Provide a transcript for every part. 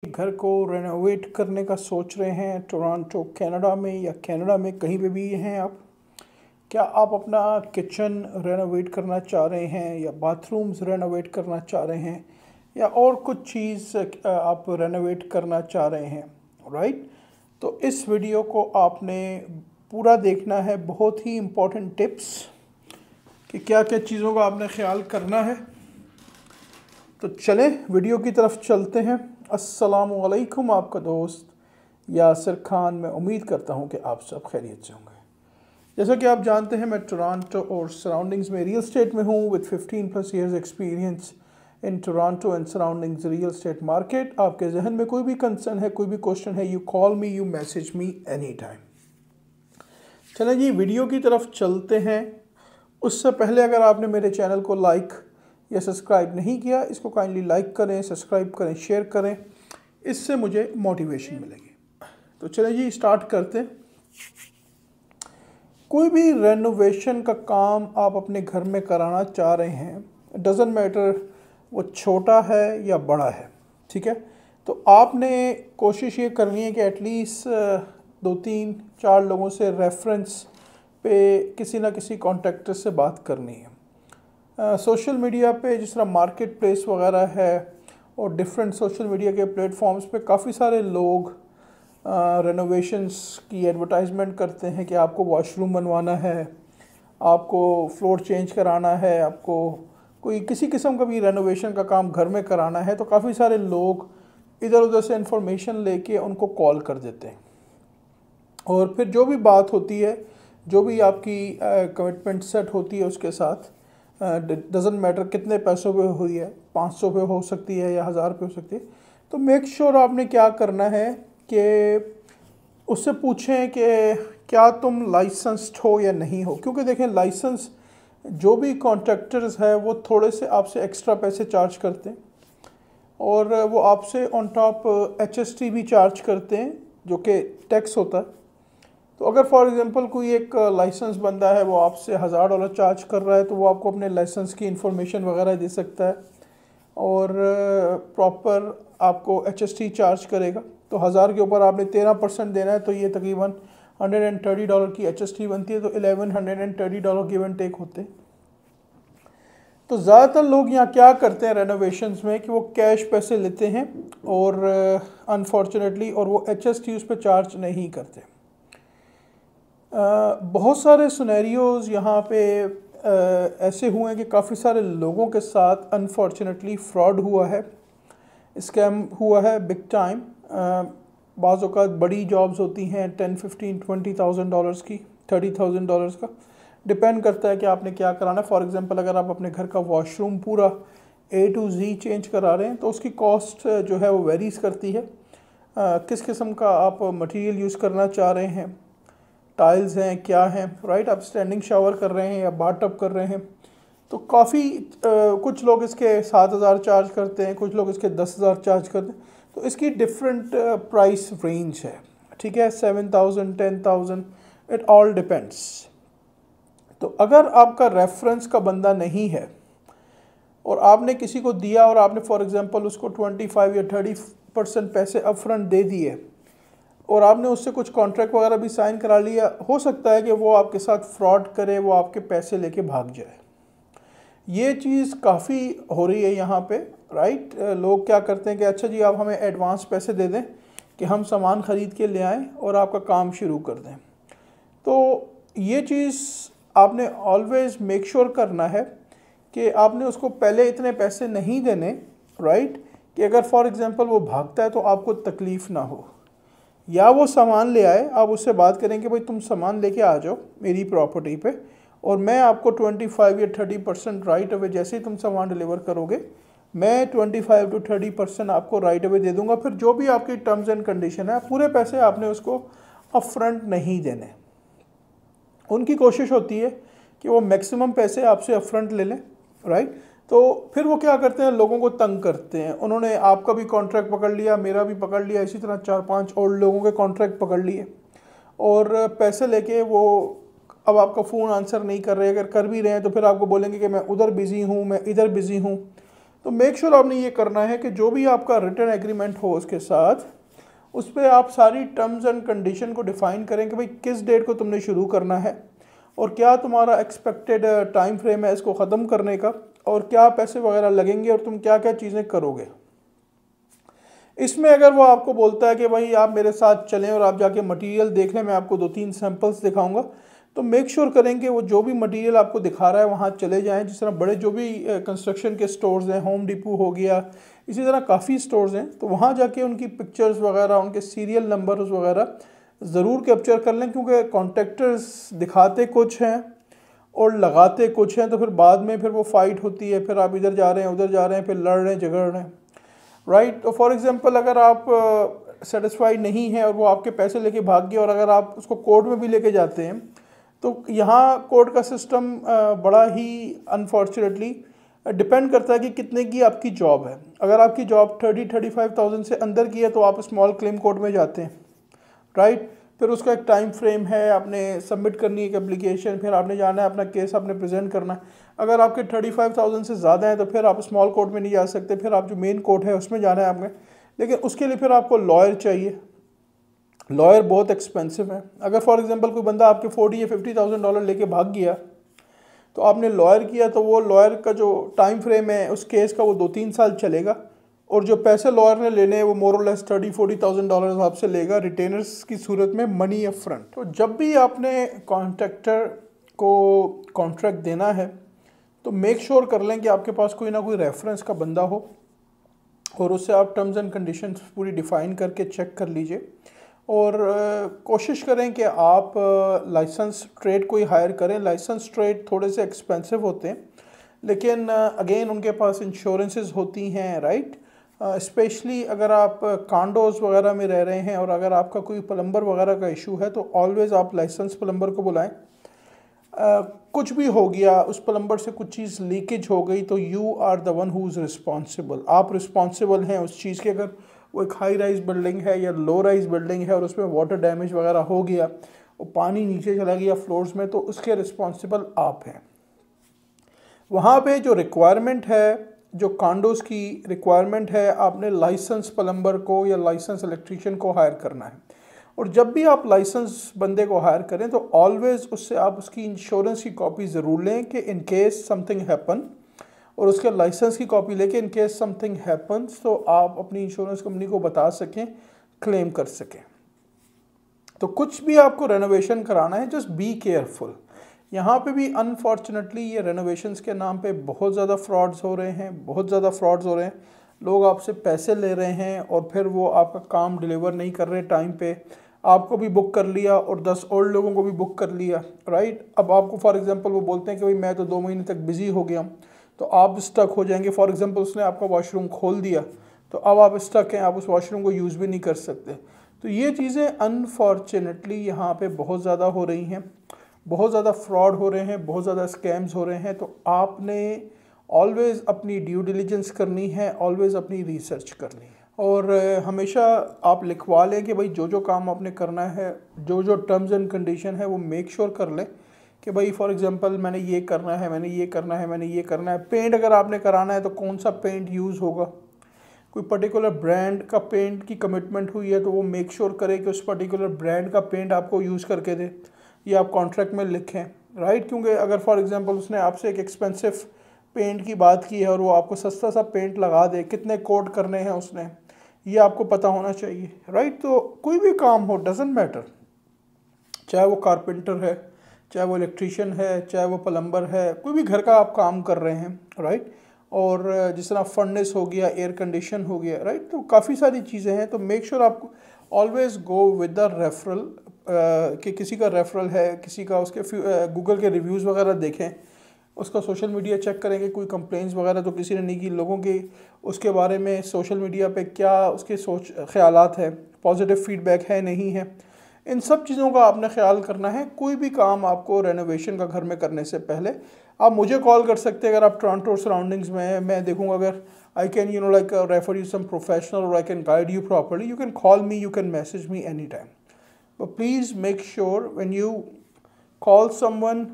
घर को रेनोवेट करने का सोच रहे हैं टोरंटो कनाडा में या कनाडा में कहीं पे भी हैं आप। क्या आप अपना किचन रेनोवेट करना चाह रहे हैं या बाथरूम्स रेनोवेट करना चाह रहे हैं या और कुछ चीज़ आप रेनोवेट करना चाह रहे हैं, राइट। तो इस वीडियो को आपने पूरा देखना है, बहुत ही इम्पोर्टेंट टिप्स कि क्या क्या चीज़ों का आपने ख्याल करना है। तो चलें वीडियो की तरफ चलते हैं। अस्सलामु अलैकुम, आपका दोस्त यासिर खान। मैं उम्मीद करता हूं कि आप सब खैरियत से होंगे। जैसा कि आप जानते हैं, मैं टोरंटो और सराउंडिंग्स में रियल स्टेट में हूं with 15+ years experience in Toronto and surroundings real estate market. आपके जहन में कोई भी कंसर्न है, कोई भी क्वेश्चन है, you call me, you message me any time. चलें जी वीडियो की तरफ चलते हैं। उससे पहले अगर आपने मेरे चैनल को लाइक या सब्सक्राइब नहीं किया, इसको काइंडली लाइक करें, सब्सक्राइब करें, शेयर करें, इससे मुझे मोटिवेशन मिलेगी। तो चलिए जी स्टार्ट करते हैं। कोई भी रेनोवेशन का काम आप अपने घर में कराना चाह रहे हैं, डजंट मैटर वो छोटा है या बड़ा है, ठीक है। तो आपने कोशिश ये करनी है कि एटलीस्ट 2-3-4 लोगों से रेफरेंस पे किसी ना किसी कॉन्ट्रैक्टर से बात करनी है। सोशल मीडिया पे जिस तरह मार्केट प्लेस वगैरह है और डिफरेंट सोशल मीडिया के प्लेटफॉर्म्स पे काफ़ी सारे लोग रेनोवेशंस की एडवर्टाइजमेंट करते हैं कि आपको वॉशरूम बनवाना है, आपको फ्लोर चेंज कराना है, आपको कोई किसी किस्म का भी रेनोवेशन का काम घर में कराना है। तो काफ़ी सारे लोग इधर उधर से इंफॉर्मेशन लेके उनको कॉल कर देते हैं और फिर जो भी बात होती है, जो भी आपकी कमिटमेंट सेट होती है उसके साथ, डजंट मैटर कितने पैसों पे हुई है, 500 पे हो सकती है या 1000 पे हो सकती है। तो मेक श्योर आपने क्या करना है कि उससे पूछें कि क्या तुम लाइसेंस्ड हो या नहीं हो। क्योंकि देखें, लाइसेंस जो भी कॉन्ट्रैक्टर्स है वो थोड़े से आपसे एक्स्ट्रा पैसे चार्ज करते हैं और वो आपसे ऑन टॉप HST भी चार्ज करते हैं जो कि टैक्स होता है। तो अगर फॉर एग्जांपल कोई एक लाइसेंस बंदा है वो आपसे $1000 चार्ज कर रहा है, तो वो आपको अपने लाइसेंस की इंफॉर्मेशन वगैरह दे सकता है और प्रॉपर आपको HST चार्ज करेगा। तो 1000 के ऊपर आपने 13% देना है, तो ये तकरीबन $130 की HST बनती है। तो $1130 गिव एंड टेक होते हैं। तो ज़्यादातर लोग यहाँ क्या करते हैं रेनोवेशंस में कि वो कैश पैसे लेते हैं और अनफॉर्चुनेटली और वो HST उस पर चार्ज नहीं करते। बहुत सारे सिनेरियोज़ यहाँ पे ऐसे हुए हैं कि काफ़ी सारे लोगों के साथ अनफॉर्चुनेटली फ्रॉड हुआ है, स्कैम हुआ है बिग टाइम। बाज़ औक़ात बड़ी जॉब्स होती हैं 10, 15, $20,000 की, $30,000 का, डिपेंड करता है कि आपने क्या कराना है। फॉर एग्जांपल अगर आप अपने घर का वॉशरूम पूरा A to Z चेंज करा रहे हैं तो उसकी कॉस्ट जो है वो वेरीज करती है। किस किस्म का आप मटेरियल यूज़ करना चाह रहे हैं, टाइल्स हैं, क्या हैं, राइट। आप स्टैंडिंग शावर कर रहे हैं या बाथ-टब कर रहे हैं, तो काफ़ी कुछ लोग इसके 7000 चार्ज करते हैं, कुछ लोग इसके 10,000 चार्ज करते हैं। तो इसकी डिफरेंट प्राइस रेंज है, ठीक है, 7000, 10,000, इट ऑल डिपेंड्स। तो अगर आपका रेफरेंस का बंदा नहीं है और आपने किसी को दिया और आपने फॉर एग्जांपल उसको 25 या 30% पैसे अपफ्रंट दे दिए और आपने उससे कुछ कॉन्ट्रैक्ट वगैरह भी साइन करा लिया, हो सकता है कि वो आपके साथ फ्रॉड करे, वो आपके पैसे लेके भाग जाए। ये चीज़ काफ़ी हो रही है यहाँ पे, राइट। लोग क्या करते हैं कि अच्छा जी आप हमें एडवांस पैसे दे दें कि हम सामान ख़रीद के ले आएँ और आपका काम शुरू कर दें। तो ये चीज़ आपने ऑलवेज़ मेक श्योर करना है कि आपने उसको पहले इतने पैसे नहीं देने, राइट, कि अगर फॉर एग्ज़ाम्पल वो भागता है तो आपको तकलीफ़ ना हो, या वो सामान ले आए। आप उससे बात करें कि भाई तुम सामान लेके आ जाओ मेरी प्रॉपर्टी पे और मैं आपको 25 या 30% राइट अवे, जैसे ही तुम सामान डिलीवर करोगे मैं 25 to 30% आपको राइट अवे दे दूंगा। फिर जो भी आपकी टर्म्स एंड कंडीशन है, पूरे पैसे आपने उसको अपफ्रंट नहीं देने। उनकी कोशिश होती है कि वो मैक्सिमम पैसे आपसे अपफ्रंट ले लें, राइट। तो फिर वो क्या करते हैं, लोगों को तंग करते हैं। उन्होंने आपका भी कॉन्ट्रैक्ट पकड़ लिया, मेरा भी पकड़ लिया, इसी तरह 4-5 और लोगों के कॉन्ट्रैक्ट पकड़ लिए और पैसे लेके वो अब आपका फ़ोन आंसर नहीं कर रहे। अगर कर भी रहे हैं तो फिर आपको बोलेंगे कि मैं उधर बिज़ी हूँ, मैं इधर बिज़ी हूँ। तो मेक श्योर आपने ये करना है कि जो भी आपका रिटर्न एग्रीमेंट हो उसके साथ, उस पर आप सारी टर्म्स एंड कंडीशन को डिफ़ाइन करें कि भाई किस डेट को तुमने शुरू करना है और क्या तुम्हारा एक्सपेक्टेड टाइम फ्रेम है इसको ख़त्म करने का, और क्या पैसे वगैरह लगेंगे और तुम क्या क्या चीज़ें करोगे। इसमें अगर वो आपको बोलता है कि भाई आप मेरे साथ चलें और आप जाके मटेरियल देख लें, मैं आपको 2-3 सैंपल्स दिखाऊंगा, तो मेक श्योर करें कि वो जो भी मटेरियल आपको दिखा रहा है वहाँ चले जाएं। जिस तरह बड़े जो भी कंस्ट्रक्शन के स्टोर्स हैं, होम डिपो हो गया, इसी तरह काफ़ी स्टोर्स हैं, तो वहाँ जाके उनकी पिक्चर्स वगैरह, उनके सीरियल नंबर्स वगैरह ज़रूर कैप्चर कर लें, क्योंकि कॉन्ट्रैक्टर्स दिखाते कुछ हैं और लगाते कुछ हैं, तो फिर बाद में फिर वो फाइट होती है, फिर आप इधर जा रहे हैं उधर जा रहे हैं, फिर लड़ रहे हैं झगड़ रहे हैं, राइट। तो फॉर एग्जांपल अगर आप सेटिस्फाइड नहीं है और वो आपके पैसे लेके भाग गया और अगर आप उसको कोर्ट में भी लेके जाते हैं, तो यहाँ कोर्ट का सिस्टम बड़ा ही अनफॉर्चुनेटली डिपेंड करता है कि कितने की आपकी जॉब है। अगर आपकी जॉब 30-35,000 से अंदर की है तो आप स्मॉल क्लेम कोर्ट में जाते हैं, राइट। फिर उसका एक टाइम फ्रेम है, आपने सबमिट करनी है एक एप्लीकेशन, फिर आपने जाना है अपना केस आपने प्रेजेंट करना है। अगर आपके 35,000 से ज़्यादा है तो फिर आप स्मॉल कोर्ट में नहीं जा सकते, फिर आप जो मेन कोर्ट है उसमें जाना है आपने। लेकिन उसके लिए फिर आपको लॉयर चाहिए, लॉयर बहुत एक्सपेंसिव है। अगर फॉर एग्जांपल कोई बंदा आपके 40 या $50,000 लेके भाग गया तो आपने लॉयर किया, तो वो लॉयर का जो टाइम फ्रेम है उस केस का वो 2-3 साल चलेगा, और जो पैसे लॉयर ने लेने हैं वो मोर और लेस $30-40,000 आपसे लेगा रिटेनर्स की सूरत में, मनी अप फ्रंट। तो जब भी आपने कॉन्ट्रैक्टर को कॉन्ट्रैक्ट देना है तो मेक श्योर कर लें कि आपके पास कोई ना कोई रेफरेंस का बंदा हो और उससे आप टर्म्स एंड कंडीशंस पूरी डिफ़ाइन करके चेक कर लीजिए। और कोशिश करें कि आप लाइसेंस ट्रेड कोई हायर करें। लाइसेंस ट्रेड थोड़े से एक्सपेंसिव होते हैं, लेकिन अगेन उनके पास इंश्योरेंसेस होती हैं, राइट। स्पेशली अगर आप कॉन्डोज वगैरह में रह रहे हैं और अगर आपका कोई प्लम्बर वगैरह का इशू है तो ऑलवेज़ आप लाइसेंस प्लम्बर को बुलाएं। कुछ भी हो गया, उस प्लम्बर से कुछ चीज़ लीकेज हो गई, तो you are the one who is responsible, आप रिस्पॉन्सिबल हैं उस चीज़ के। अगर वो एक हाई राइज बिल्डिंग है या लो राइज बिल्डिंग है और उसमें वाटर डैमेज वगैरह हो गया, वो पानी नीचे चला गया फ्लोर्स में, तो उसके रिस्पॉन्सिबल आप हैं। वहाँ पे जो रिक्वायरमेंट है, जो कॉन्डोज़ की रिक्वायरमेंट है, आपने लाइसेंस प्लम्बर को या लाइसेंस इलेक्ट्रीशियन को हायर करना है। और जब भी आप लाइसेंस बंदे को हायर करें तो ऑलवेज़ उससे आप उसकी इंश्योरेंस की कॉपी ज़रूर लें कि इन केस समथिंग हैपन, और उसके लाइसेंस की कॉपी लेके इन केस समथिंग हैपन्स तो आप अपनी इंश्योरेंस कंपनी को बता सकें, क्लेम कर सकें। तो कुछ भी आपको रेनोवेशन कराना है, जस्ट बी केयरफुल। यहाँ पे भी अनफॉर्चुनेटली ये रेनोवेशंस के नाम पे बहुत ज़्यादा फ्रॉड्स हो रहे हैं, बहुत ज़्यादा फ्रॉड्स हो रहे हैं। लोग आपसे पैसे ले रहे हैं और फिर वो आपका काम डिलीवर नहीं कर रहे टाइम पे। आपको भी बुक कर लिया और 10 और लोगों को भी बुक कर लिया, राइट। अब आपको फॉर एग्जांपल वो बोलते हैं कि भाई मैं तो 2 महीने तक बिज़ी हो गया, तो आप स्टक हो जाएंगे। फॉर एग्जांपल उसने आपका वॉशरूम खोल दिया तो अब आप स्टक हैं, आप उस वॉशरूम को यूज़ भी नहीं कर सकते। तो ये चीज़ें अनफॉर्चुनेटली यहाँ पे बहुत ज़्यादा हो रही हैं, बहुत ज़्यादा फ्रॉड हो रहे हैं, बहुत ज़्यादा स्कैम्स हो रहे हैं। तो आपने ऑलवेज़ अपनी ड्यू डिलिजेंस करनी है, ऑलवेज़ अपनी रिसर्च करनी है, और हमेशा आप लिखवा लें कि भाई जो जो काम आपने करना है, जो जो टर्म्स एंड कंडीशन है वो मेक श्योर कर लें कि भाई फॉर एग्जांपल मैंने ये करना है, मैंने ये करना है, मैंने ये करना है। पेंट अगर आपने कराना है तो कौन सा पेंट यूज़ होगा, कोई पर्टिकुलर ब्रांड का पेंट की कमिटमेंट हुई है तो वो मेक श्योर करे कि उस पर्टिकुलर ब्रांड का पेंट आपको यूज़ करके दे, ये आप कॉन्ट्रैक्ट में लिखें, राइट। क्योंकि अगर फॉर एग्जांपल उसने आपसे एक एक्सपेंसिव पेंट की बात की है और वो आपको सस्ता सा पेंट लगा दे, कितने कोट करने हैं उसने, ये आपको पता होना चाहिए, राइट। तो कोई भी काम हो, डजेंट मैटर, चाहे वो कारपेंटर है, चाहे वो इलेक्ट्रीशियन है, चाहे वो प्लम्बर है, कोई भी घर का आप काम कर रहे हैं, राइट। और जिस तरह फर्नेस हो गया, एयर कंडीशन हो गया, राइट। तो काफ़ी सारी चीज़ें हैं। तो मेक श्योर आप always go with the referral, कि किसी का रेफरल है, किसी का, उसके गूगल के रिव्यूज़ वगैरह देखें, उसका सोशल मीडिया चेक करेंगे, कोई कंप्लेंट्स वगैरह तो किसी ने नहीं की, लोगों के उसके बारे में सोशल मीडिया पे क्या उसके ख्यालात है, पॉजिटिव फीडबैक है नहीं है, इन सब चीज़ों का आपने ख्याल करना है। कोई भी काम आपको रेनोवेशन का घर में करने से पहले आप मुझे कॉल कर सकते हैं। अगर आप टोरंटो सराउंडिंग्स में हैं, मैं देखूंगा अगर I can like refer you some professional और I can guide you properly, you can call me, you can message me any time. But please make sure when you call someone,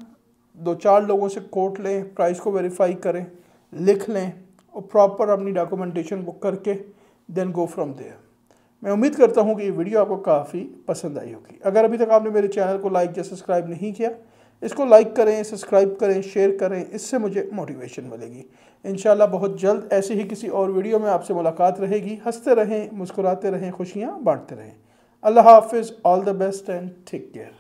2-4 लोगों से coat लें, price को verify करें, लिख लें, और proper अपनी डॉक्यूमेंटेशन बुक करके देन गो फ्रॉम देयर। मैं उम्मीद करता हूँ कि ये वीडियो आपको काफ़ी पसंद आई होगी। अगर अभी तक आपने मेरे चैनल को लाइक या सब्सक्राइब नहीं किया, इसको लाइक करें, सब्सक्राइब करें, शेयर करें, इससे मुझे मोटिवेशन मिलेगी। इंशाल्लाह बहुत जल्द ऐसे ही किसी और वीडियो में आपसे मुलाकात रहेगी। हंसते रहें, मुस्कुराते रहें, खुशियाँ बांटते रहें। अल्लाह हाफिज़, all the best and take care.